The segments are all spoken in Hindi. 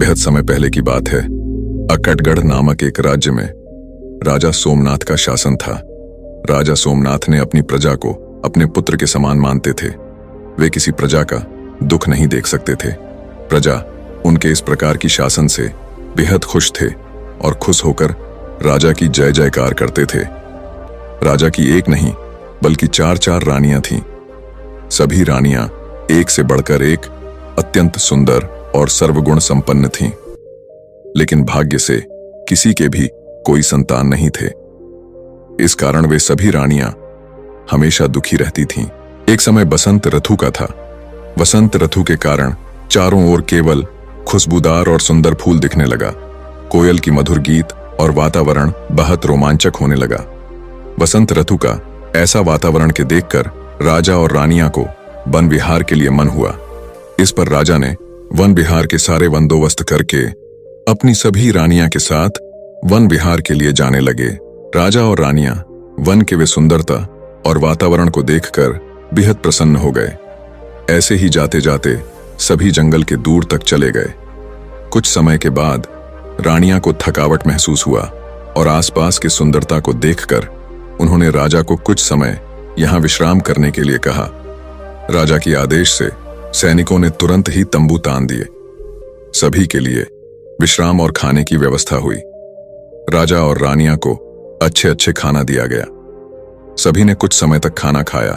बेहद समय पहले की बात है। अकटगढ़ नामक एक राज्य में राजा सोमनाथ का शासन था। राजा सोमनाथ ने अपनी प्रजा को अपने पुत्र के समान मानते थे। वे किसी प्रजा का दुख नहीं देख सकते थे। प्रजा उनके इस प्रकार की शासन से बेहद खुश थे और खुश होकर राजा की जय जयकार करते थे। राजा की एक नहीं बल्कि चार चार रानियां थीं। सभी रानियां एक से बढ़कर एक अत्यंत सुंदर और सर्वगुण संपन्न थीं। लेकिन भाग्य से किसी के भी कोई संतान नहीं थे। इस कारण वे सभी रानियां हमेशा दुखी रहती थीं। एक समय बसंत ऋतु का था। वसंत ऋतु के कारण चारों ओर केवल खुशबूदार और सुंदर फूल दिखने लगा। कोयल की मधुर गीत और वातावरण बहुत रोमांचक होने लगा। वसंत ऋतु का ऐसा वातावरण के देखकर राजा और रानियां को वन विहार के लिए मन हुआ। इस पर राजा ने वन विहार के सारे बंदोबस्त करके अपनी सभी रानियां के साथ वन विहार के लिए जाने लगे। राजा और रानियां वन के वे सुंदरता और वातावरण को देखकर बेहद प्रसन्न हो गए। ऐसे ही जाते जाते सभी जंगल के दूर तक चले गए। कुछ समय के बाद रानियां को थकावट महसूस हुआ और आसपास की सुंदरता को देखकर उन्होंने राजा को कुछ समय यहां विश्राम करने के लिए कहा। राजा के आदेश से सैनिकों ने तुरंत ही तंबू तान दिए। सभी के लिए विश्राम और खाने की व्यवस्था हुई। राजा और रानियां को अच्छे अच्छे खाना दिया गया। सभी ने कुछ समय तक खाना खाया।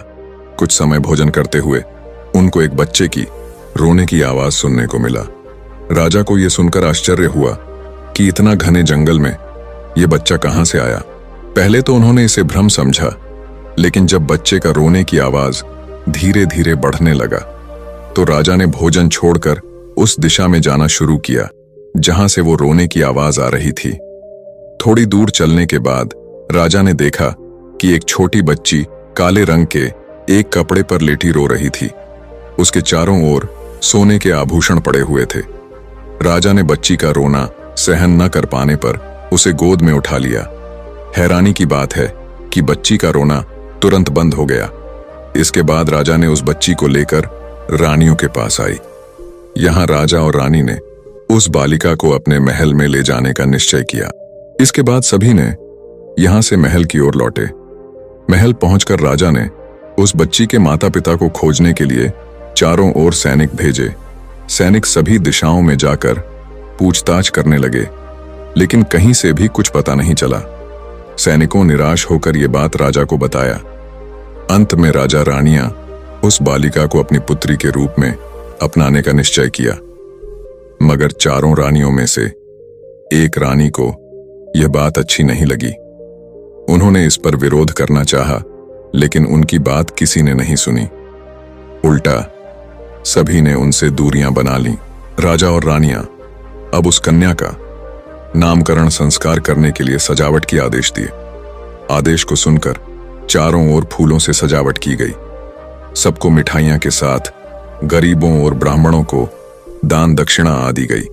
कुछ समय भोजन करते हुए उनको एक बच्चे की रोने की आवाज सुनने को मिला। राजा को यह सुनकर आश्चर्य हुआ कि इतना घने जंगल में यह बच्चा कहां से आया। पहले तो उन्होंने इसे भ्रम समझा, लेकिन जब बच्चे का रोने की आवाज धीरे धीरे बढ़ने लगा तो राजा ने भोजन छोड़कर उस दिशा में जाना शुरू किया जहां से वो रोने की आवाज आ रही थी। थोड़ी दूर चलने के बाद राजा ने देखा कि एक छोटी बच्ची काले रंग के एक कपड़े पर लेटी रो रही थी। उसके चारों ओर सोने के आभूषण पड़े हुए थे। राजा ने बच्ची का रोना सहन न कर पाने पर उसे गोद में उठा लिया। हैरानी की बात है कि बच्ची का रोना तुरंत बंद हो गया। इसके बाद राजा ने उस बच्ची को लेकर रानियों के पास आई। यहां राजा और रानी ने उस बालिका को अपने महल में ले जाने का निश्चय किया। इसके बाद सभी ने यहां से महल की ओर लौटे। महल पहुंचकर राजा ने उस बच्ची के माता पिता को खोजने के लिए चारों ओर सैनिक भेजे। सैनिक सभी दिशाओं में जाकर पूछताछ करने लगे, लेकिन कहीं से भी कुछ पता नहीं चला। सैनिकों निराश होकर यह बात राजा को बताया। अंत में राजा रानियां उस बालिका को अपनी पुत्री के रूप में अपनाने का निश्चय किया। मगर चारों रानियों में से एक रानी को यह बात अच्छी नहीं लगी। उन्होंने इस पर विरोध करना चाहा, लेकिन उनकी बात किसी ने नहीं सुनी। उल्टा सभी ने उनसे दूरियां बना लीं। राजा और रानियां अब उस कन्या का नामकरण संस्कार करने के लिए सजावट की आदेश दिए। आदेश को सुनकर चारों ओर फूलों से सजावट की गई। सबको मिठाइयां के साथ गरीबों और ब्राह्मणों को दान दक्षिणा आदि गई।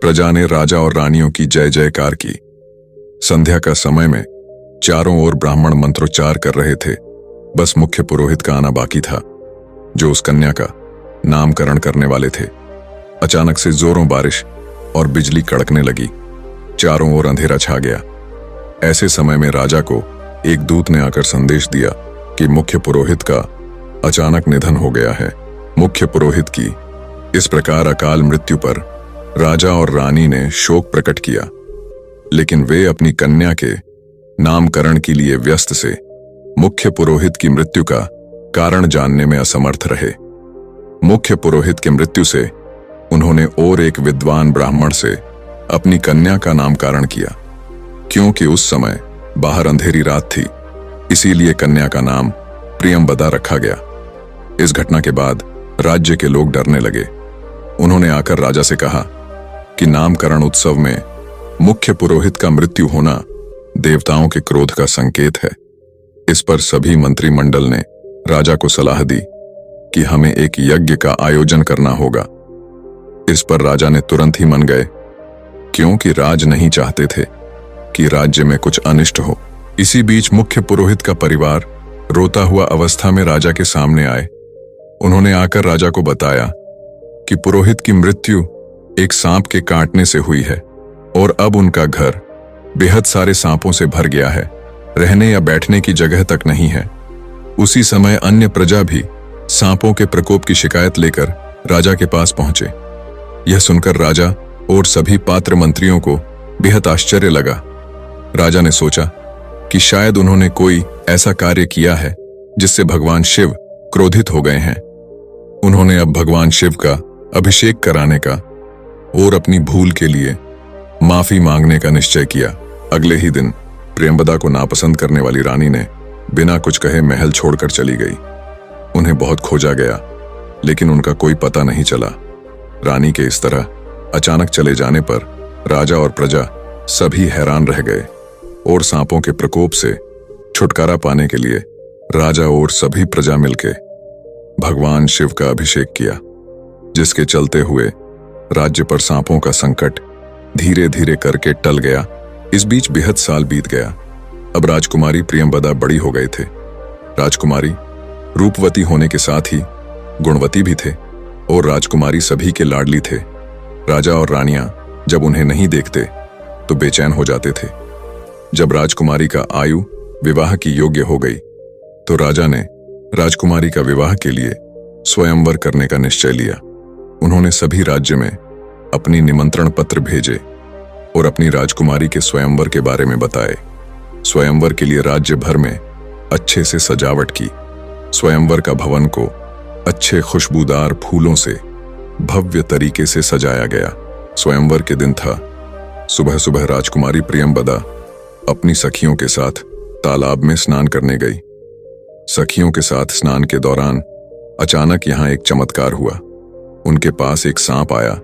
प्रजा ने राजा और रानियों की जय जयकार की। संध्या का समय में चारों ओर ब्राह्मण मंत्रोच्चार कर रहे थे। बस मुख्य पुरोहित का आना बाकी था, जो उस कन्या का नामकरण करने वाले थे। अचानक से जोरों बारिश और बिजली कड़कने लगी। चारों ओर अंधेरा छा गया। ऐसे समय में राजा को एक दूत ने आकर संदेश दिया कि मुख्य पुरोहित का अचानक निधन हो गया है। मुख्य पुरोहित की इस प्रकार अकाल मृत्यु पर राजा और रानी ने शोक प्रकट किया, लेकिन वे अपनी कन्या के नामकरण के लिए व्यस्त से मुख्य पुरोहित की मृत्यु का कारण जानने में असमर्थ रहे। मुख्य पुरोहित की मृत्यु से उन्होंने और एक विद्वान ब्राह्मण से अपनी कन्या का नामकरण किया। क्योंकि उस समय बाहर अंधेरी रात थी, इसीलिए कन्या का नाम प्रियंवदा रखा गया। इस घटना के बाद राज्य के लोग डरने लगे। उन्होंने आकर राजा से कहा कि नामकरण उत्सव में मुख्य पुरोहित का मृत्यु होना देवताओं के क्रोध का संकेत है। इस पर सभी मंत्रिमंडल ने राजा को सलाह दी कि हमें एक यज्ञ का आयोजन करना होगा। इस पर राजा ने तुरंत ही मान गए, क्योंकि राज नहीं चाहते थे कि राज्य में कुछ अनिष्ट हो। इसी बीच मुख्य पुरोहित का परिवार रोता हुआ अवस्था में राजा के सामने आए। उन्होंने आकर राजा को बताया कि पुरोहित की मृत्यु एक सांप के काटने से हुई है और अब उनका घर बेहद सारे सांपों से भर गया है। रहने या बैठने की जगह तक नहीं है। उसी समय अन्य प्रजा भी सांपों के प्रकोप की शिकायत लेकर राजा के पास पहुंचे। यह सुनकर राजा और सभी पात्र मंत्रियों को बेहद आश्चर्य लगा। राजा ने सोचा कि शायद उन्होंने कोई ऐसा कार्य किया है जिससे भगवान शिव क्रोधित हो गए हैं। उन्होंने अब भगवान शिव का अभिषेक कराने का और अपनी भूल के लिए माफी मांगने का निश्चय किया। अगले ही दिन प्रियंवदा को नापसंद करने वाली रानी ने बिना कुछ कहे महल छोड़कर चली गई। उन्हें बहुत खोजा गया, लेकिन उनका कोई पता नहीं चला। रानी के इस तरह अचानक चले जाने पर राजा और प्रजा सभी हैरान रह गए और सांपों के प्रकोप से छुटकारा पाने के लिए राजा और सभी प्रजा मिलके भगवान शिव का अभिषेक किया, जिसके चलते हुए राज्य पर सांपों का संकट धीरे धीरे करके टल गया। इस बीच बेहद साल बीत गया। अब राजकुमारी प्रियंवदा बड़ी हो गए थे। राजकुमारी रूपवती होने के साथ ही गुणवती भी थे और राजकुमारी सभी के लाडली थे। राजा और रानियां जब उन्हें नहीं देखते तो बेचैन हो जाते थे। जब राजकुमारी का आयु विवाह की योग्य हो गई तो राजा ने राजकुमारी का विवाह के लिए स्वयंवर करने का निश्चय लिया। उन्होंने सभी राज्य में अपनी निमंत्रण पत्र भेजे और अपनी राजकुमारी के स्वयंवर के बारे में बताए। स्वयंवर के लिए राज्य भर में अच्छे से सजावट की। स्वयंवर का भवन को अच्छे खुशबूदार फूलों से भव्य तरीके से सजाया गया। स्वयंवर के दिन था। सुबह सुबह राजकुमारी प्रियंवदा अपनी सखियों के साथ तालाब में स्नान करने गई। सखियों के साथ स्नान के दौरान अचानक यहां एक चमत्कार हुआ। उनके पास एक सांप आया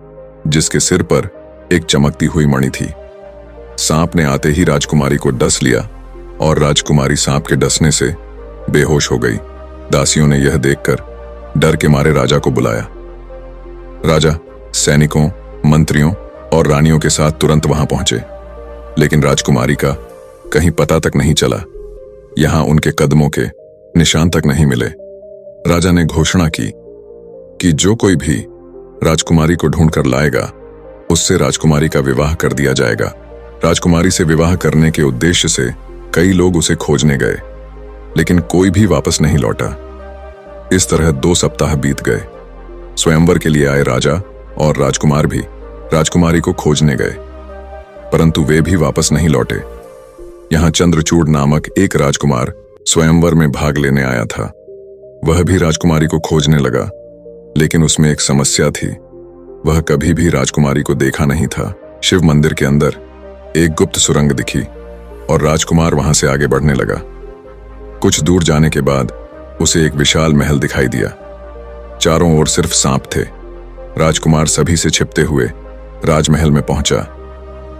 जिसके सिर पर एक चमकती हुई मणि थी। सांप ने आते ही राजकुमारी को डस लिया और राजकुमारी सांप के डसने से बेहोश हो गई। दासियों ने यह देखकर डर के मारे राजा को बुलाया। राजा सैनिकों, मंत्रियों और रानियों के साथ तुरंत वहां पहुंचे, लेकिन राजकुमारी का कहीं पता तक नहीं चला। यहां उनके कदमों के निशान तक नहीं मिले। राजा ने घोषणा की कि जो कोई भी राजकुमारी को ढूंढकर लाएगा उससे राजकुमारी का विवाह कर दिया जाएगा। राजकुमारी से विवाह करने के उद्देश्य से कई लोग उसे खोजने गए, लेकिन कोई भी वापस नहीं लौटा। इस तरह 2 सप्ताह बीत गए। स्वयंवर के लिए आए राजा और राजकुमार भी राजकुमारी को खोजने गए, परंतु वे भी वापस नहीं लौटे। यहां चंद्रचूड़ नामक एक राजकुमार स्वयंवर में भाग लेने आया था। वह भी राजकुमारी को खोजने लगा, लेकिन उसमें एक समस्या थी। वह कभी भी राजकुमारी को देखा नहीं था। शिव मंदिर के अंदर एक गुप्त सुरंग दिखी और राजकुमार वहां से आगे बढ़ने लगा। कुछ दूर जाने के बाद उसे एक विशाल महल दिखाई दिया। चारों ओर सिर्फ सांप थे। राजकुमार सभी से छिपते हुए राजमहल में पहुंचा।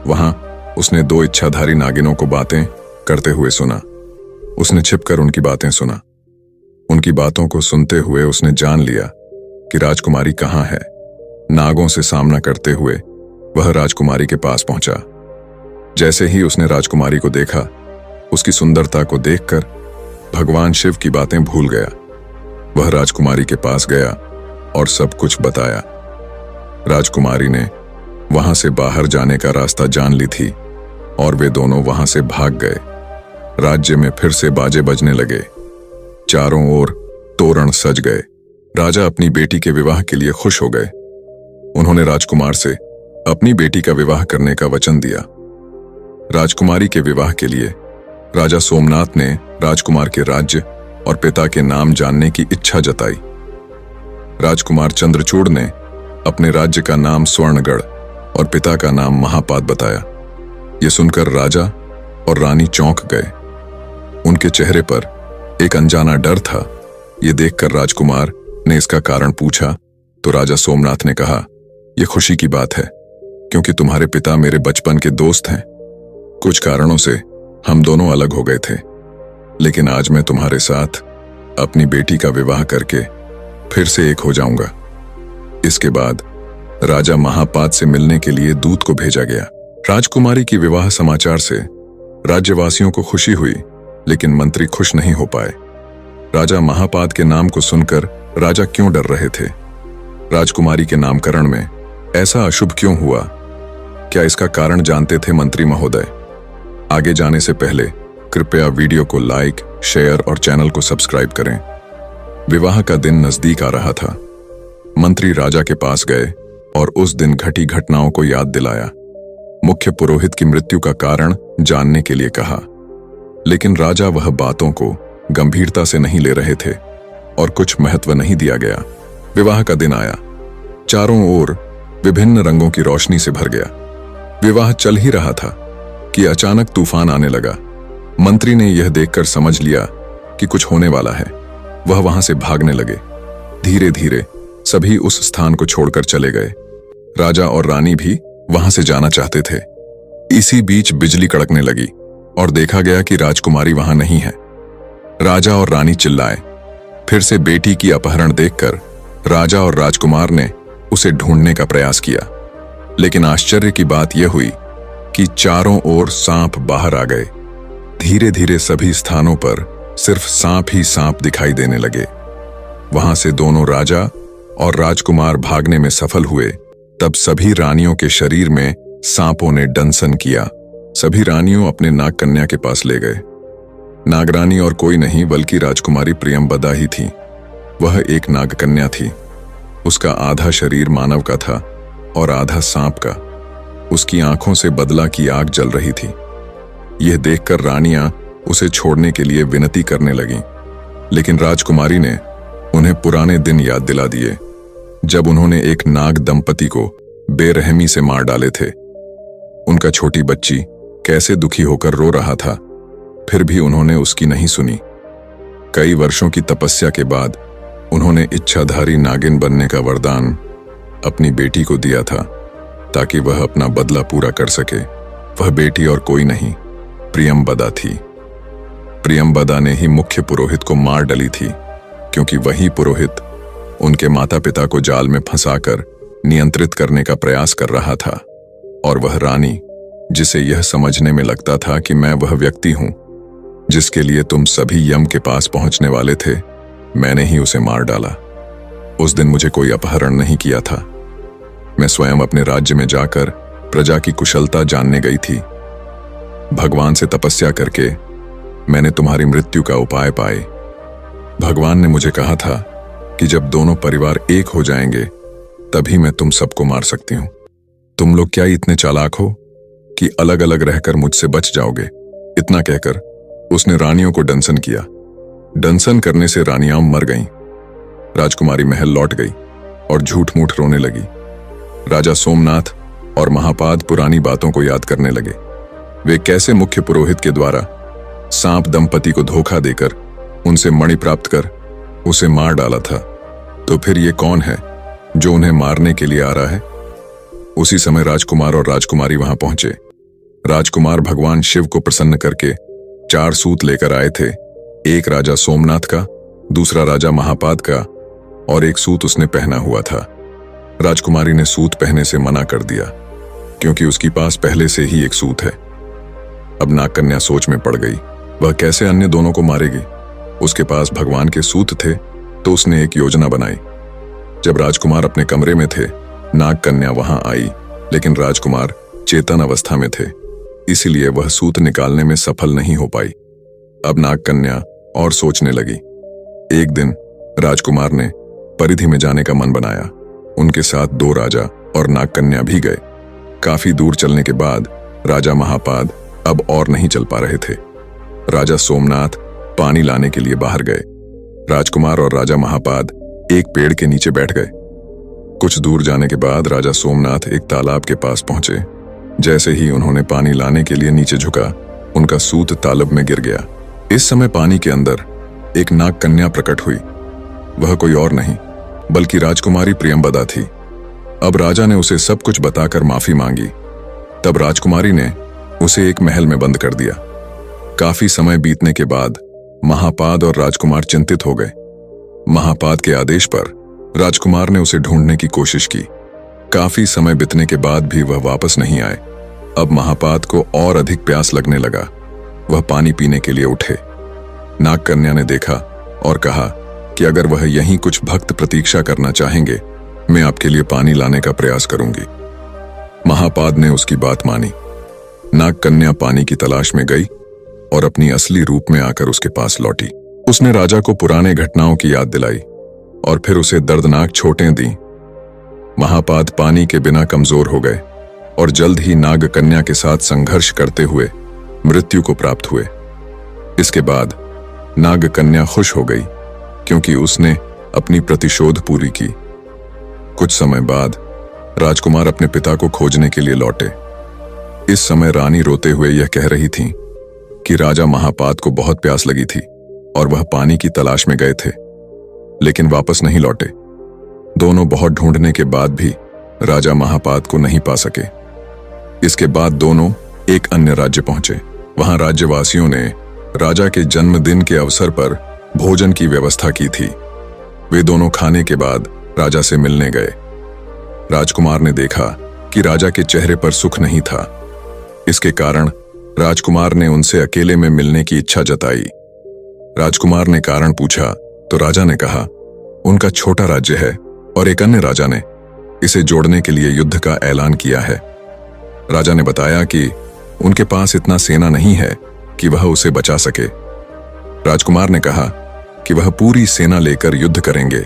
वहां उसने 2 इच्छाधारी नागिनों को बातें करते हुए सुना। उसने छिपकर उनकी बातें सुना। उनकी बातों को सुनते हुए उसने जान लिया कि राजकुमारी कहां है। नागों से सामना करते हुए वह राजकुमारी के पास पहुंचा। जैसे ही उसने राजकुमारी को देखा, उसकी सुंदरता को देखकर भगवान शिव की बातें भूल गया। वह राजकुमारी के पास गया और सब कुछ बताया। राजकुमारी ने वहां से बाहर जाने का रास्ता जान ली थी और वे दोनों वहां से भाग गए। राज्य में फिर से बाजे बजने लगे। चारों ओर तोरण सज गए। राजा अपनी बेटी के विवाह के लिए खुश हो गए। उन्होंने राजकुमार से अपनी बेटी का विवाह करने का वचन दिया। राजकुमारी के विवाह के लिए राजा सोमनाथ ने राजकुमार के राज्य और पिता के नाम जानने की इच्छा जताई। राजकुमार चंद्रचूड़ ने अपने राज्य का नाम स्वर्णगढ़ और पिता का नाम महापाद बताया। यह सुनकर राजा और रानी चौंक गए। उनके चेहरे पर एक अनजाना डर था। यह देखकर राजकुमार ने इसका कारण पूछा तो राजा सोमनाथ ने कहा, यह खुशी की बात है क्योंकि तुम्हारे पिता मेरे बचपन के दोस्त हैं। कुछ कारणों से हम दोनों अलग हो गए थे, लेकिन आज मैं तुम्हारे साथ अपनी बेटी का विवाह करके फिर से एक हो जाऊंगा। इसके बाद राजा महापाद से मिलने के लिए दूत को भेजा गया। राजकुमारी की विवाह समाचार से राज्यवासियों को खुशी हुई, लेकिन मंत्री खुश नहीं हो पाए। राजा महापाद के नाम को सुनकर राजा क्यों डर रहे थे? राजकुमारी के नामकरण में ऐसा अशुभ क्यों हुआ? क्या इसका कारण जानते थे मंत्री महोदय? आगे जाने से पहले कृपया वीडियो को लाइक, शेयर और चैनल को सब्सक्राइब करें। विवाह का दिन नजदीक आ रहा था। मंत्री राजा के पास गए और उस दिन घटी घटनाओं को याद दिलाया। मुख्य पुरोहित की मृत्यु का कारण जानने के लिए कहा, लेकिन राजा वह बातों को गंभीरता से नहीं ले रहे थे और कुछ महत्व नहीं दिया गया। विवाह का दिन आया। चारों ओर विभिन्न रंगों की रोशनी से भर गया। विवाह चल ही रहा था कि अचानक तूफान आने लगा। मंत्री ने यह देखकर समझ लिया कि कुछ होने वाला है। वह वहां से भागने लगे। धीरे धीरे सभी उस स्थान को छोड़कर चले गए। राजा और रानी भी वहां से जाना चाहते थे। इसी बीच बिजली कड़कने लगी और देखा गया कि राजकुमारी वहां नहीं है। राजा और रानी चिल्लाए। फिर से बेटी की अपहरण देखकर राजा और राजकुमार ने उसे ढूंढने का प्रयास किया, लेकिन आश्चर्य की बात यह हुई कि चारों ओर सांप बाहर आ गए। धीरे धीरे सभी स्थानों पर सिर्फ सांप ही सांप दिखाई देने लगे। वहां से दोनों राजा और राजकुमार भागने में सफल हुए। तब सभी रानियों के शरीर में सांपों ने दंसन किया। सभी रानियों अपने नाग कन्या के पास ले गए। नागरानी और कोई नहीं बल्कि राजकुमारी प्रियंबदा ही थी। वह एक नाग कन्या थी। उसका आधा शरीर मानव का था और आधा सांप का। उसकी आंखों से बदला की आग जल रही थी। यह देखकर रानियां उसे छोड़ने के लिए विनती करने लगीं, लेकिन राजकुमारी ने उन्हें पुराने दिन याद दिला दिए, जब उन्होंने एक नाग दंपति को बेरहमी से मार डाले थे। उनका छोटी बच्ची कैसे दुखी होकर रो रहा था, फिर भी उन्होंने उसकी नहीं सुनी। कई वर्षों की तपस्या के बाद उन्होंने इच्छाधारी नागिन बनने का वरदान अपनी बेटी को दिया था, ताकि वह अपना बदला पूरा कर सके। वह बेटी और कोई नहीं, प्रियंबदा थी। प्रियंबदा ने ही मुख्य पुरोहित को मार डाली थी, क्योंकि वही पुरोहित उनके माता पिता को जाल में फंसाकर नियंत्रित करने का प्रयास कर रहा था। और वह रानी, जिसे यह समझने में लगता था कि मैं वह व्यक्ति हूं जिसके लिए तुम सभी यम के पास पहुंचने वाले थे, मैंने ही उसे मार डाला। उस दिन मुझे कोई अपहरण नहीं किया था। मैं स्वयं अपने राज्य में जाकर प्रजा की कुशलता जानने गई थी। भगवान से तपस्या करके मैंने तुम्हारी मृत्यु का उपाय पाए। भगवान ने मुझे कहा था कि जब दोनों परिवार एक हो जाएंगे तभी मैं तुम सबको मार सकती हूं। तुम लोग क्या इतने चालाक हो कि अलग अलग रहकर मुझसे बच जाओगे? इतना कहकर उसने रानियों को दंसन किया। दंसन करने से रानियां मर गईं। राजकुमारी महल लौट गई और झूठ मूठ रोने लगी। राजा सोमनाथ और महापाद पुरानी बातों को याद करने लगे। वे कैसे मुख्य पुरोहित के द्वारा सांप दंपति को धोखा देकर उनसे मणि प्राप्त कर उसे मार डाला था। तो फिर ये कौन है जो उन्हें मारने के लिए आ रहा है? उसी समय राजकुमार और राजकुमारी वहां पहुंचे। राजकुमार भगवान शिव को प्रसन्न करके 4 सूत लेकर आए थे। एक राजा सोमनाथ का, दूसरा राजा महापाद का और एक सूत उसने पहना हुआ था। राजकुमारी ने सूत पहने से मना कर दिया, क्योंकि उसके पास पहले से ही एक सूत है। अब नाग कन्या सोच में पड़ गई। वह कैसे अन्य दोनों को मारेगी? उसके पास भगवान के सूत थे, तो उसने एक योजना बनाई। जब राजकुमार अपने कमरे में थे, नाग कन्या वहां आई, लेकिन राजकुमार चेतन अवस्था में थे, इसीलिए वह सूत निकालने में सफल नहीं हो पाई। अब नाग कन्या और सोचने लगी। एक दिन राजकुमार ने परिधि में जाने का मन बनाया। उनके साथ 2 राजा और नाग कन्या भी गए। काफी दूर चलने के बाद राजा महापाद अब और नहीं चल पा रहे थे। राजा सोमनाथ पानी लाने के लिए बाहर गए। राजकुमार और राजा महापाद एक पेड़ के नीचे बैठ गए। कुछ दूर जाने के बाद राजा सोमनाथ एक तालाब के पास पहुंचे। जैसे ही उन्होंने पानी लाने के लिए नीचे झुका, उनका सूत तालाब में गिर गया। इस समय पानी के अंदर एक नाग कन्या प्रकट हुई। वह कोई और नहीं बल्कि राजकुमारी प्रियंबदा थी। अब राजा ने उसे सब कुछ बताकर माफी मांगी। तब राजकुमारी ने उसे एक महल में बंद कर दिया। काफी समय बीतने के बाद महापाद और राजकुमार चिंतित हो गए। महापाद के आदेश पर राजकुमार ने उसे ढूंढने की कोशिश की। काफी समय बीतने के बाद भी वह वापस नहीं आए। अब महापाद को और अधिक प्यास लगने लगा। वह पानी पीने के लिए उठे। नाग कन्या ने देखा और कहा कि अगर वह यहीं कुछ भक्त प्रतीक्षा करना चाहेंगे, मैं आपके लिए पानी लाने का प्रयास करूंगी। महापाद ने उसकी बात मानी। नाग कन्या पानी की तलाश में गई और अपनी असली रूप में आकर उसके पास लौटी। उसने राजा को पुराने घटनाओं की याद दिलाई और फिर उसे दर्दनाक चोटें दी। महापाद पानी के बिना कमजोर हो गए और जल्द ही नाग कन्या के साथ संघर्ष करते हुए मृत्यु को प्राप्त हुए। इसके बाद नाग कन्या खुश हो गई क्योंकि उसने अपनी प्रतिशोध पूरी की। कुछ समय बाद राजकुमार अपने पिता को खोजने के लिए लौटे। इस समय रानी रोते हुए यह कह रही थी कि राजा महापाद को बहुत प्यास लगी थी और वह पानी की तलाश में गए थे, लेकिन वापस नहीं लौटे। दोनों बहुत ढूंढने के बाद भी राजा महापाद को नहीं पा सके। इसके बाद दोनों एक अन्य राज्य पहुंचे। वहां राज्यवासियों ने राजा के जन्मदिन के अवसर पर भोजन की व्यवस्था की थी। वे दोनों खाने के बाद राजा से मिलने गए। राजकुमार ने देखा कि राजा के चेहरे पर सुख नहीं था। इसके कारण राजकुमार ने उनसे अकेले में मिलने की इच्छा जताई। राजकुमार ने कारण पूछा तो राजा ने कहा, उनका छोटा राज्य है और एक अन्य राजा ने इसे जोड़ने के लिए युद्ध का ऐलान किया है। राजा ने बताया कि उनके पास इतना सेना नहीं है कि वह उसे बचा सके। राजकुमार ने कहा कि वह पूरी सेना लेकर युद्ध करेंगे।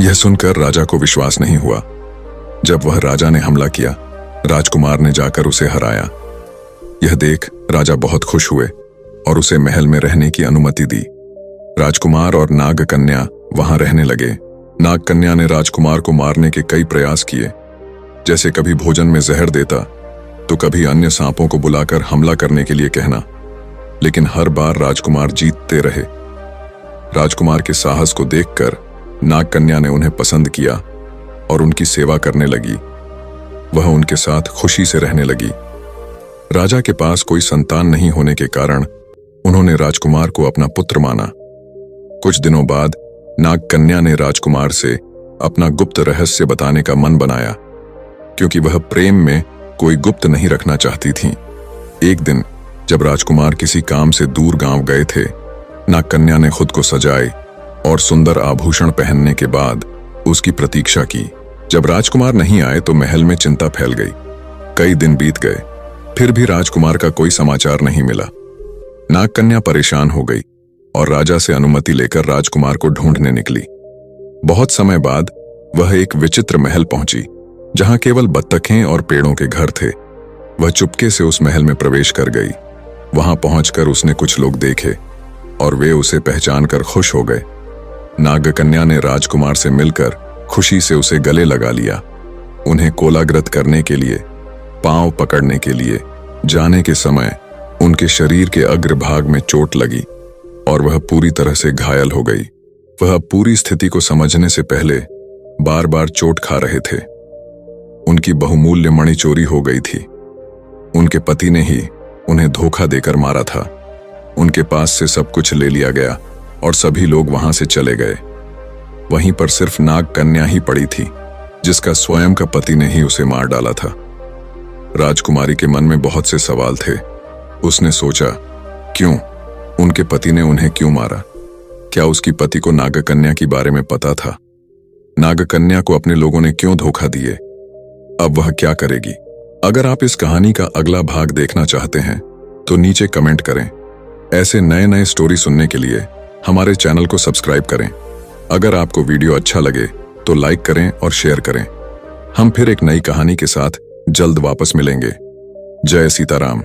यह सुनकर राजा को विश्वास नहीं हुआ। जब वह राजा ने हमला किया, राजकुमार ने जाकर उसे हराया। यह देख राजा बहुत खुश हुए और उसे महल में रहने की अनुमति दी। राजकुमार और नाग कन्या वहां रहने लगे। नाग कन्या ने राजकुमार को मारने के कई प्रयास किए, जैसे कभी भोजन में जहर देता तो कभी अन्य सांपों को बुलाकर हमला करने के लिए कहना, लेकिन हर बार राजकुमार जीतते रहे। राजकुमार के साहस को देखकर नाग कन्या ने उन्हें पसंद किया और उनकी सेवा करने लगी। वह उनके साथ खुशी से रहने लगी। राजा के पास कोई संतान नहीं होने के कारण उन्होंने राजकुमार को अपना पुत्र माना। कुछ दिनों बाद नाग कन्या ने राजकुमार से अपना गुप्त रहस्य बताने का मन बनाया, क्योंकि वह प्रेम में कोई गुप्त नहीं रखना चाहती थी। एक दिन जब राजकुमार किसी काम से दूर गांव गए थे, नाग कन्या ने खुद को सजाए और सुंदर आभूषण पहनने के बाद उसकी प्रतीक्षा की। जब राजकुमार नहीं आए तो महल में चिंता फैल गई। कई दिन बीत गए, फिर भी राजकुमार का कोई समाचार नहीं मिला। नाग कन्या परेशान हो गई और राजा से अनुमति लेकर राजकुमार को ढूंढने निकली। बहुत समय बाद वह एक विचित्र महल पहुंची, जहां केवल बत्तखें और पेड़ों के घर थे। वह चुपके से उस महल में प्रवेश कर गई। वहां पहुंचकर उसने कुछ लोग देखे और वे उसे पहचान कर खुश हो गए। नाग कन्या ने राजकुमार से मिलकर खुशी से उसे गले लगा लिया। उन्हें कोलाग्रत करने के लिए, पांव पकड़ने के लिए जाने के समय उनके शरीर के अग्रभाग में चोट लगी और वह पूरी तरह से घायल हो गई। वह पूरी स्थिति को समझने से पहले बार बार चोट खा रहे थे। उनकी बहुमूल्य मणि चोरी हो गई थी। उनके पति ने ही उन्हें धोखा देकर मारा था। उनके पास से सब कुछ ले लिया गया और सभी लोग वहां से चले गए। वहीं पर सिर्फ नाग कन्या ही पड़ी थी, जिसका स्वयं का पति ने ही उसे मार डाला था। राजकुमारी के मन में बहुत से सवाल थे। उसने सोचा, क्यों उनके पति ने उन्हें क्यों मारा? क्या उसकी पति को नागकन्या के बारे में पता था? नागकन्या को अपने लोगों ने क्यों धोखा दिए? अब वह क्या करेगी? अगर आप इस कहानी का अगला भाग देखना चाहते हैं तो नीचे कमेंट करें। ऐसे नए नए स्टोरी सुनने के लिए हमारे चैनल को सब्सक्राइब करें। अगर आपको वीडियो अच्छा लगे तो लाइक करें और शेयर करें। हम फिर एक नई कहानी के साथ जल्द वापस मिलेंगे। जय सीताराम।